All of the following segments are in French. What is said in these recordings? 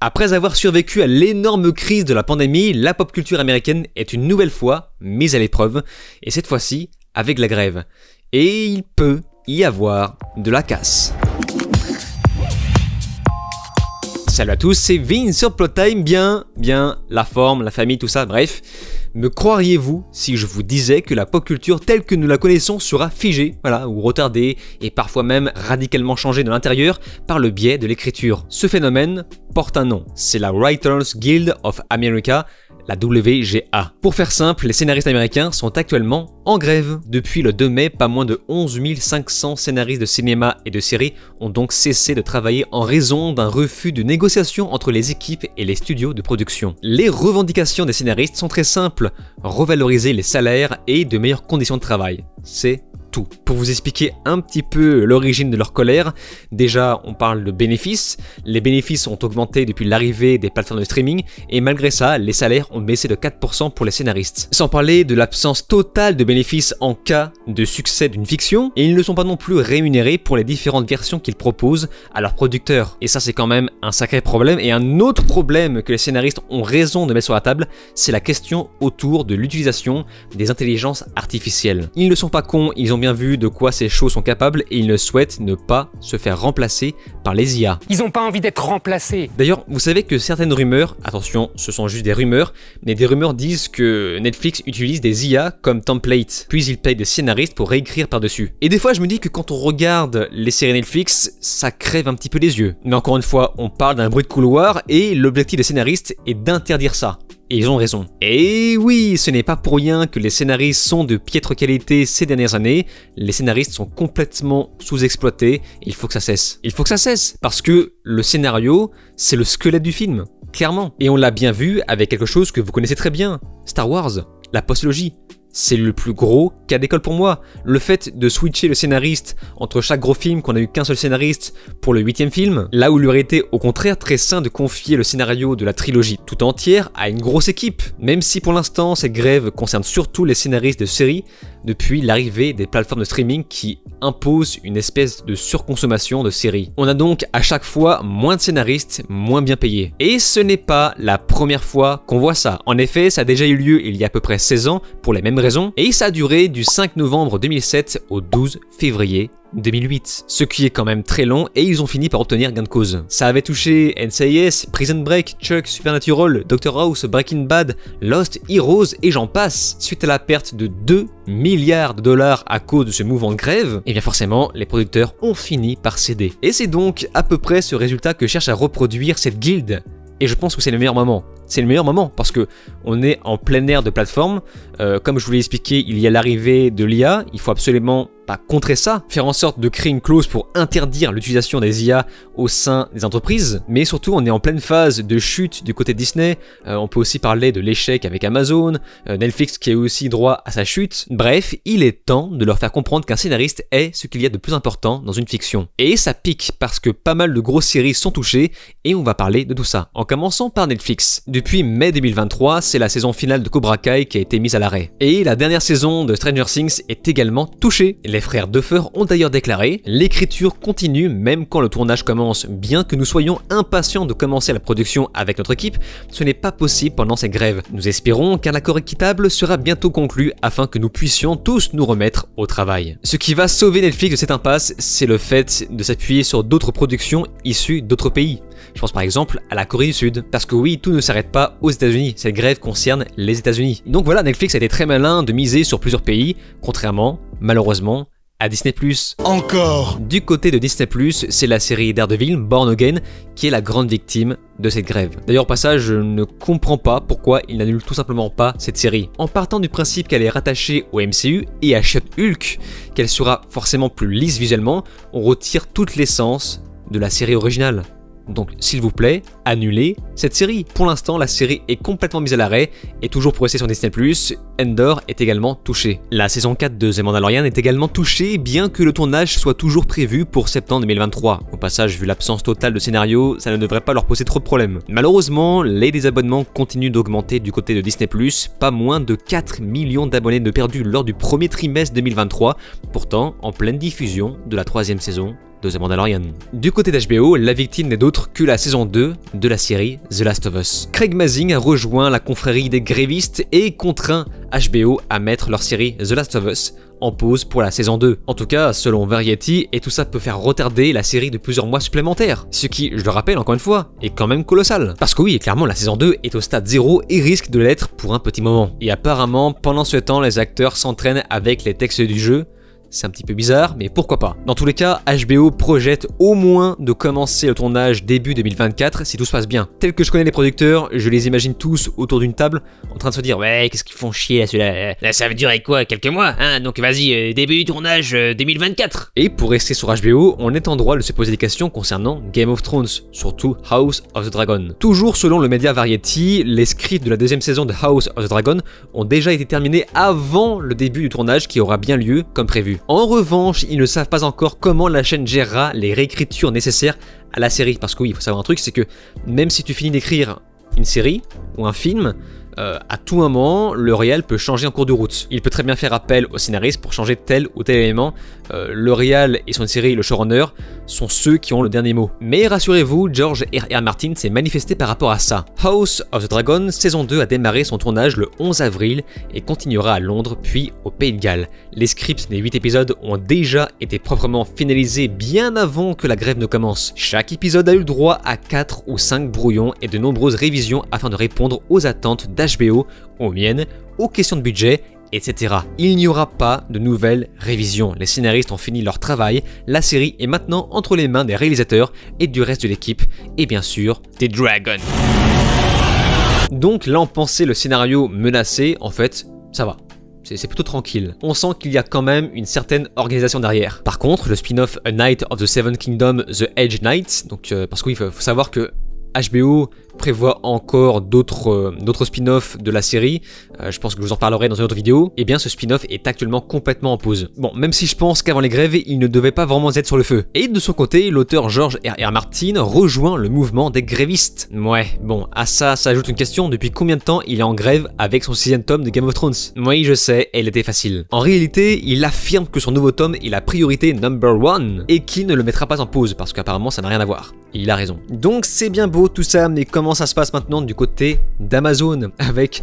Après avoir survécu à l'énorme crise de la pandémie, la pop culture américaine est une nouvelle fois mise à l'épreuve, et cette fois-ci avec la grève. Et il peut y avoir de la casse. Salut à tous, c'est Vince sur Plottime, bien, la forme, la famille, tout ça, bref. Me croiriez-vous si je vous disais que la pop culture telle que nous la connaissons sera figée, voilà, ou retardée, et parfois même radicalement changée de l'intérieur par le biais de l'écriture. Ce phénomène porte un nom, c'est la Writers Guild of America, la WGA. Pour faire simple, les scénaristes américains sont actuellement en grève. Depuis le 2 mai, pas moins de 11 500 scénaristes de cinéma et de séries ont donc cessé de travailler en raison d'un refus de négociation entre les équipes et les studios de production. Les revendications des scénaristes sont très simples, revaloriser les salaires et de meilleures conditions de travail. C'est tout. Pour vous expliquer un petit peu l'origine de leur colère, déjà on parle de bénéfices. Les bénéfices ont augmenté depuis l'arrivée des plateformes de streaming et malgré ça, les salaires ont baissé de 4% pour les scénaristes. Sans parler de l'absence totale de bénéfices en cas de succès d'une fiction, et ils ne sont pas non plus rémunérés pour les différentes versions qu'ils proposent à leurs producteurs. Et ça c'est quand même un sacré problème. Et un autre problème que les scénaristes ont raison de mettre sur la table, c'est la question autour de l'utilisation des intelligences artificielles. Ils ne sont pas cons, ils ont bien vu de quoi ces shows sont capables et ils ne souhaitent ne pas se faire remplacer par les IA. Ils n'ont pas envie d'être remplacés. D'ailleurs, vous savez que certaines rumeurs, attention, ce sont juste des rumeurs, mais des rumeurs disent que Netflix utilise des IA comme template, puis ils payent des scénaristes pour réécrire par-dessus. Et des fois, je me dis que quand on regarde les séries Netflix, ça crève un petit peu les yeux. Mais encore une fois, on parle d'un bruit de couloir et l'objectif des scénaristes est d'interdire ça. Et ils ont raison. Et oui, ce n'est pas pour rien que les scénaristes sont de piètre qualité ces dernières années. Les scénaristes sont complètement sous-exploités et il faut que ça cesse. Il faut que ça cesse parce que le scénario, c'est le squelette du film, clairement. Et on l'a bien vu avec quelque chose que vous connaissez très bien, Star Wars, la postlogie. C'est le plus gros cas d'école pour moi. Le fait de switcher le scénariste entre chaque gros film qu'on a eu qu'un seul scénariste pour le 8e film, là où il aurait été au contraire très sain de confier le scénario de la trilogie tout entière à une grosse équipe. Même si pour l'instant cette grève concerne surtout les scénaristes de séries depuis l'arrivée des plateformes de streaming qui imposent une espèce de surconsommation de séries. On a donc à chaque fois moins de scénaristes, moins bien payés. Et ce n'est pas la première fois qu'on voit ça. En effet, ça a déjà eu lieu il y a à peu près 16 ans pour les mêmes raisons, et ça a duré du 5 novembre 2007 au 12 février 2008, ce qui est quand même très long et ils ont fini par obtenir gain de cause. Ça avait touché NCIS, Prison Break, Chuck, Supernatural, Dr House, Breaking Bad, Lost, Heroes et j'en passe. Suite à la perte de 2 milliards de dollars à cause de ce mouvement de grève, et bien forcément les producteurs ont fini par céder. Et c'est donc à peu près ce résultat que cherche à reproduire cette guilde. Et je pense que c'est le meilleur moment. C'est le meilleur moment parce que on est en plein air de plateforme. Comme je vous l'ai expliqué, il y a l'arrivée de l'IA. Il faut absolument pas contrer ça, faire en sorte de créer une clause pour interdire l'utilisation des IA au sein des entreprises. Mais surtout, on est en pleine phase de chute du côté de Disney. On peut aussi parler de l'échec avec Amazon, Netflix qui a aussi droit à sa chute. Bref, il est temps de leur faire comprendre qu'un scénariste est ce qu'il y a de plus important dans une fiction. Et ça pique parce que pas mal de grosses séries sont touchées et on va parler de tout ça. En commençant par Netflix. Depuis mai 2023, c'est la saison finale de Cobra Kai qui a été mise à l'arrêt. Et la dernière saison de Stranger Things est également touchée. Les frères Duffer ont d'ailleurs déclaré « L'écriture continue même quand le tournage commence. Bien que nous soyons impatients de commencer la production avec notre équipe, ce n'est pas possible pendant cette grève. Nous espérons qu'un accord équitable sera bientôt conclu afin que nous puissions tous nous remettre au travail. » Ce qui va sauver Netflix de cette impasse, c'est le fait de s'appuyer sur d'autres productions issues d'autres pays. Je pense par exemple à la Corée du Sud. Parce que oui, tout ne s'arrête pas aux États-Unis. Cette grève concerne les États-Unis. Donc voilà, Netflix a été très malin de miser sur plusieurs pays, contrairement, malheureusement, à Disney+. Encore. Du côté de Disney+, c'est la série Daredevil, Born Again, qui est la grande victime de cette grève. D'ailleurs, au passage, je ne comprends pas pourquoi ils n'annulent tout simplement pas cette série. En partant du principe qu'elle est rattachée au MCU et à She-Hulk, qu'elle sera forcément plus lisse visuellement, on retire toute l'essence de la série originale. Donc s'il vous plaît, annulez cette série. Pour l'instant, la série est complètement mise à l'arrêt et toujours progressée sur Disney+, Endor est également touché. La saison 4 de The Mandalorian est également touchée, bien que le tournage soit toujours prévu pour septembre 2023. Au passage, vu l'absence totale de scénario, ça ne devrait pas leur poser trop de problèmes. Malheureusement, les désabonnements continuent d'augmenter du côté de Disney+, pas moins de 4 millions d'abonnés de perdus lors du premier trimestre 2023, pourtant en pleine diffusion de la 3e saison de The Mandalorian. Du côté d'HBO, la victime n'est d'autre que la saison 2 de la série The Last of Us. Craig Mazin a rejoint la confrérie des grévistes et contraint HBO à mettre leur série The Last of Us en pause pour la saison 2. En tout cas, selon Variety, et tout ça peut faire retarder la série de plusieurs mois supplémentaires. Ce qui, je le rappelle encore une fois, est quand même colossal. Parce que oui, clairement, la saison 2 est au stade 0 et risque de l'être pour un petit moment. Et apparemment, pendant ce temps, les acteurs s'entraînent avec les textes du jeu. C'est un petit peu bizarre, mais pourquoi pas. Dans tous les cas, HBO projette au moins de commencer le tournage début 2024 si tout se passe bien. Tel que je connais les producteurs, je les imagine tous autour d'une table en train de se dire « Ouais, qu'est-ce qu'ils font chier là, celui-là là, ça va durer quoi, quelques mois, hein, donc vas-y, début du tournage 2024 !» Et pour rester sur HBO, on est en droit de se poser des questions concernant Game of Thrones, surtout House of the Dragon. Toujours selon le média Variety, les scripts de la deuxième saison de House of the Dragon ont déjà été terminés avant le début du tournage qui aura bien lieu comme prévu. En revanche, ils ne savent pas encore comment la chaîne gérera les réécritures nécessaires à la série. Parce que oui, il faut savoir un truc, c'est que même si tu finis d'écrire une série ou un film, à tout moment, le réal peut changer en cours de route. Il peut très bien faire appel au scénariste pour changer tel ou tel élément. Le réal et son série, le showrunner, sont ceux qui ont le dernier mot. Mais rassurez-vous, George R.R. Martin s'est manifesté par rapport à ça. House of the Dragon, saison 2 a démarré son tournage le 11 avril et continuera à Londres puis au Pays de Galles. Les scripts des 8 épisodes ont déjà été proprement finalisés bien avant que la grève ne commence. Chaque épisode a eu le droit à 4 ou 5 brouillons et de nombreuses révisions afin de répondre aux attentes d'HBO, aux miennes, aux questions de budget, etc. Il n'y aura pas de nouvelles révisions. Les scénaristes ont fini leur travail, la série est maintenant entre les mains des réalisateurs et du reste de l'équipe, et bien sûr, des Dragons. Donc là on pensait le scénario menacé, en fait, ça va. C'est plutôt tranquille. On sent qu'il y a quand même une certaine organisation derrière. Par contre, le spin-off A Knight of the Seven Kingdoms, The Edge Knights, donc parce qu'il faut savoir que HBO prévoit encore d'autres spin-offs de la série, je pense que je vous en parlerai dans une autre vidéo, et bien ce spin-off est actuellement complètement en pause. Bon, même si je pense qu'avant les grèves, il ne devait pas vraiment être sur le feu. Et de son côté, l'auteur George R.R. Martin rejoint le mouvement des grévistes. Ouais, bon, à ça s'ajoute une question, depuis combien de temps il est en grève avec son 6e tome de Game of Thrones? Oui, je sais, elle était facile. En réalité, il affirme que son nouveau tome est la priorité number 1, et qu'il ne le mettra pas en pause, parce qu'apparemment ça n'a rien à voir. Et il a raison. Donc c'est bien beau tout ça, mais comment ça se passe maintenant du côté d'Amazon avec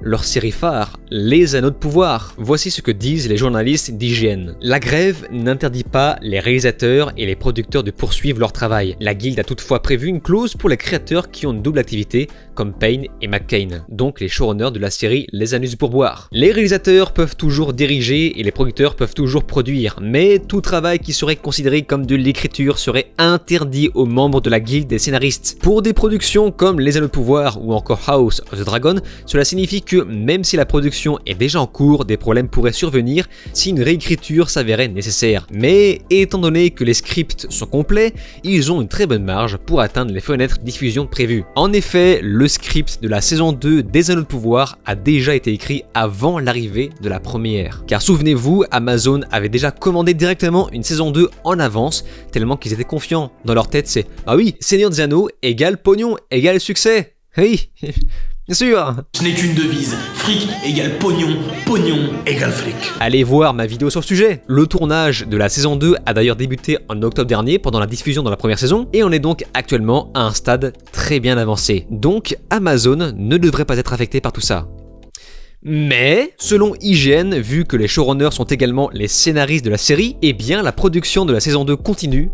leur série phare, Les Anneaux de Pouvoir? Voici ce que disent les journalistes d'IGN. La grève n'interdit pas les réalisateurs et les producteurs de poursuivre leur travail. La guilde a toutefois prévu une clause pour les créateurs qui ont une double activité, comme Payne et McCain, donc les showrunners de la série Les Anneaux du Pourboire. Les réalisateurs peuvent toujours diriger et les producteurs peuvent toujours produire, mais tout travail qui serait considéré comme de l'écriture serait interdit aux membres de la guilde des scénaristes. Pour des productions comme Les Anneaux de Pouvoir ou encore House of the Dragon, cela signifie que même si la production est déjà en cours, des problèmes pourraient survenir si une réécriture s'avérait nécessaire. Mais étant donné que les scripts sont complets, ils ont une très bonne marge pour atteindre les fenêtres de diffusion prévues. En effet, le script de la saison 2 des Anneaux de Pouvoir a déjà été écrit avant l'arrivée de la première. Car souvenez-vous, Amazon avait déjà commandé directement une saison 2 en avance, tellement qu'ils étaient confiants. Dans leur tête, c'est « Ah oui, Seigneur des Anneaux égale pognon égale succès !» Oui. Bien sûr. Ce n'est qu'une devise, fric égale pognon, pognon égale fric. Allez voir ma vidéo sur le sujet. Le tournage de la saison 2 a d'ailleurs débuté en octobre dernier pendant la diffusion dans la première saison et on est donc actuellement à un stade très bien avancé. Donc Amazon ne devrait pas être affecté par tout ça. Mais, selon IGN, vu que les showrunners sont également les scénaristes de la série, eh bien la production de la saison 2 continue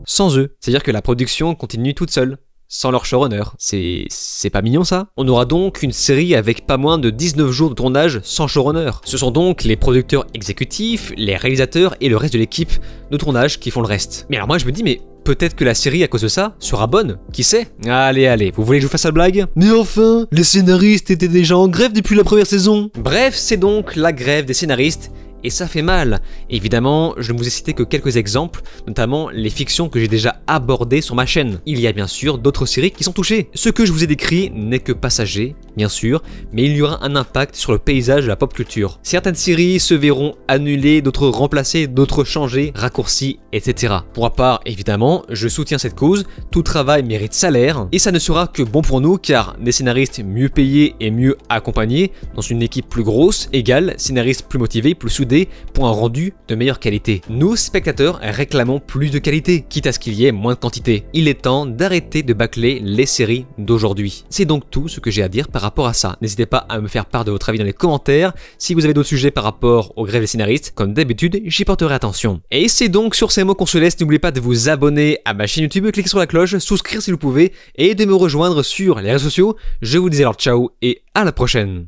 sans eux. C'est-à-dire que la production continue toute seule. Sans leur showrunner. C'est pas mignon ça? On aura donc une série avec pas moins de 19 jours de tournage sans showrunner. Ce sont donc les producteurs exécutifs, les réalisateurs et le reste de l'équipe de tournage qui font le reste. Mais alors moi je me dis mais peut-être que la série à cause de ça sera bonne, qui sait? Allez, vous voulez que je vous fasse la blague? Mais enfin, les scénaristes étaient déjà en grève depuis la première saison. Bref, c'est donc la grève des scénaristes. Et ça fait mal. Évidemment, je ne vous ai cité que quelques exemples, notamment les fictions que j'ai déjà abordées sur ma chaîne. Il y a bien sûr d'autres séries qui sont touchées. Ce que je vous ai décrit n'est que passager, bien sûr, mais il y aura un impact sur le paysage de la pop culture. Certaines séries se verront annulées, d'autres remplacées, d'autres changées, raccourcies, etc. Pour ma part, évidemment, je soutiens cette cause, tout travail mérite salaire, et ça ne sera que bon pour nous car des scénaristes mieux payés et mieux accompagnés, dans une équipe plus grosse, égale scénaristes plus motivés, plus soudés, pour un rendu de meilleure qualité. Nous, spectateurs, réclamons plus de qualité, quitte à ce qu'il y ait moins de quantité. Il est temps d'arrêter de bâcler les séries d'aujourd'hui. C'est donc tout ce que j'ai à dire par rapport à ça. N'hésitez pas à me faire part de votre avis dans les commentaires. Si vous avez d'autres sujets par rapport aux grèves des scénaristes, comme d'habitude, j'y porterai attention. Et c'est donc sur ces mots qu'on se laisse. N'oubliez pas de vous abonner à ma chaîne YouTube, cliquez sur la cloche, souscrire si vous pouvez, et de me rejoindre sur les réseaux sociaux. Je vous dis alors ciao et à la prochaine.